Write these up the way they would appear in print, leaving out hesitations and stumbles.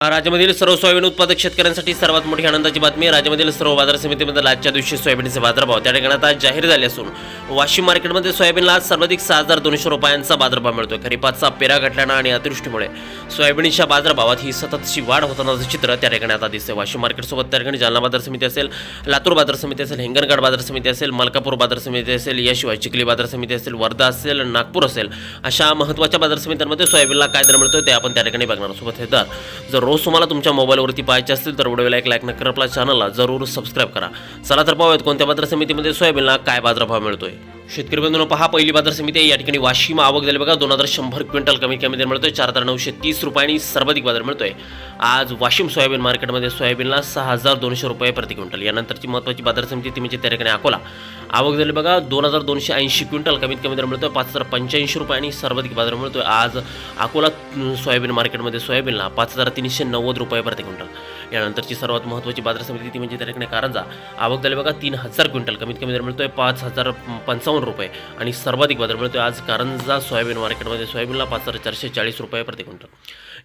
राज्यामधील सर्व सोयाबीन उत्पादक शेतकऱ्यांसाठी सर्वात मोठी आनंदाची बातमी आहे। राज्यामधील सर्व बाजार समितीमध्ये आजच्या दिवशी सोयाबीनचे बाजारभाव त्या ठिकाणी आज जाहीर झाले असून वाशिम मार्केटमध्ये सोयाबीनला आज सर्वाधिक 6,200 रुपयांचा बाजारभाव मिळतोय। खरीपाचा पेरा घटल्यानं आणि अतिवृष्टीमुळे सोयाबीनच्या बाजारभावात ही सततची वाढ होतानाचं चित्र त्या ठिकाणी आता दिसते। वाशिम मार्केटसोबत त्या ठिकाणी जालना बाजार समिती असेल, लातूर बाजार समिती असेल, हिंगणघाट बाजार समिती असेल, मलकापूर बाजार समिती असेल, याशिवाय चिखली बाजार समिती असेल, वर्धा असेल, नागपूर असेल, अशा महत्त्वाच्या बाजार समित्यांमध्ये सोयाबीनला काय दर मिळतोय ते आपण त्या ठिकाणी बघणार। सोबत हे दर जर रोज तुम्हाला तुमच्या मोबाईलवरती पाहायचे असतील तर व्हिडिओला एक लाईक नक्की, आपल्या चॅनलला जरूर सबस्क्राईब करा। चला तर पाहूयात कोणत्या बाजार समितीमध्ये सोयाबीनला काय बाजारभाव मिळतोय। शेतकरी बंधूंनो, पहा पहिली बाजार समिती आहे। या ठिकाणी वाशिम आवक झाली बघा 2100 क्विंटल, कमीत कमी दर मिळतोय 4,930 रुपयांनी सर्वाधिक बाजार मिळतोय। आज वाशिम सोयाबीन मार्केटमध्ये सोयाबीनला 6,200 रुपये प्रति क्विंटल। यानंतरची महत्त्वाची बाजार समिती ती म्हणजे त्या ठिकाणी अकोला आवक झाली बघा 2,280 क्विंटल, कमीत कमी दर मिळतोय 5,085 रुपयांनी सर्वाधिक बाजार मिळतोय। आज अकोला सोयाबीन मार्केटमध्ये सोयाबीनला 5,390 रुपये प्रति क्विंटल। यानंतरची सर्वात महत्त्वाची बाजार समिती ती म्हणजे त्या ठिकाणी कारंजा आवक झाली बघा 3,000 क्विंटल, कमीत कमी दर मिळतोय 5,055 रुपये आणि सर्वाधिक बाजार मिळतोय आज कारंजा सोयाबीन मार्केटमध्ये सोयाबीनला 5,440 रुपये प्रति क्विंटल।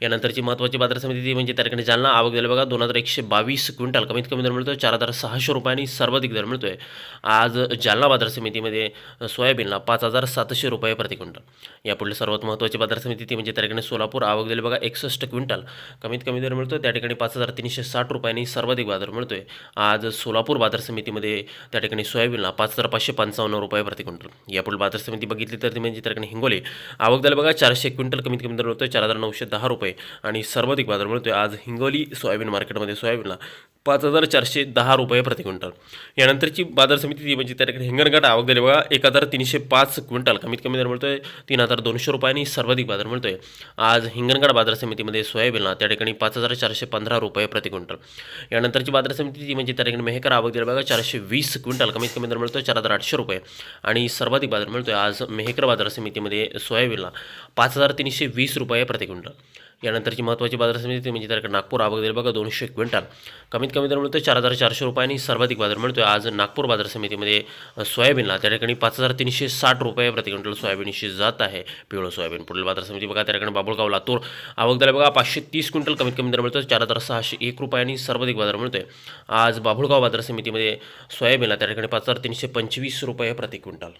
यानंतरची महत्त्वाची बाजार समिती ती म्हणजे त्या ठिकाणी जालना आवक झाली बघा 2,122 क्विंटल, कमीत कमी दर मिळतोय 4,600 रुपयांनी सर्वाधिक दर मिळतोय आज जालना बाजार समितीमध्ये सोयाबीनला 5,700 रुपये प्रति क्विंटल। यापुढे सर्वात महत्त्वाची बाजार समिती ती म्हणजे त्या ठिकाणी सोलापूर आवक झाली बघा 61 क्विंटल, कमीत कमी दर मिळतोय त्या ठिकाणी 5,360 रुपयांनी सर्वाधिक बाजार मिळतोय आज सोलापूर बाजार समितीमध्ये त्या ठिकाणी सोयाबीनला 5,555 रुपये प्रति क्विंटल। यापुढे बाजार समिती बघितली तर ती म्हणजे त्या ठिकाणी हिंगोली आवक झाली बघा 400 क्विंटल, कमीत कमी दर मिळतोय 4,910 रुपये आणि सर्वाधिक बाजार मिळतोय आज हिंगोली सोयाबीन मार्केटमध्ये सोयाबीनला 5,410 रुपये प्रति क्विंटल। यानंतरची बाजार समिती ती म्हणजे त्या ठिकाणी हिंगणघाट आवक झाली बघा 1,305 क्विंटल, कमीत कमी दर मिळतोय 3,200 रुपयांनी सर्वाधिक बाजार मिळतोय आज हिंगणघाट बाजार समितीमध्ये सोयाबीनला त्या ठिकाणी 5,415 रुपये प्रति क्विंटल। यानंतरची बाजार समिती ती म्हणजे त्या ठिकाणी मेहकर आवक झाली बघा 420 क्विंटल, कमीत कमी दर मिळतोय 4,800 रुपये आणि सर्वाधिक बाजार मिळतोय आज मेहकर बाजार समितीमध्ये सोयाबीनला 5,320 रुपये प्रति क्विंटल। यानंतरची महत्त्वाची बाजार समिती म्हणजे त्या नागपूर आवक झाली बघा 200 क्विंटल, कमीत कमी दर मिळतोय 4,400 रुपयांनी सर्वाधिक बाजार मिळतोय आज नागपूर बाजार समितीमध्ये सोयाबीनला त्या ठिकाणी 5,360 रुपये प्रति क्विंटल सोयाबीनशी जात आहे पिवळं सोयाबीन। पुढील बाजार समिती बघा त्या ठिकाणी बाभुळगाव लातूर आवक झाली बघा 530 क्विंटल, कमीत कमी दर मिळतोय 4,601 रुपयांनी सर्वाधिक बाजार मिळतोय आज बाभुळगाव बाजार समितीमध्ये सोयाबीनला त्या ठिकाणी 5,325 रुपये प्रति क्विंटल।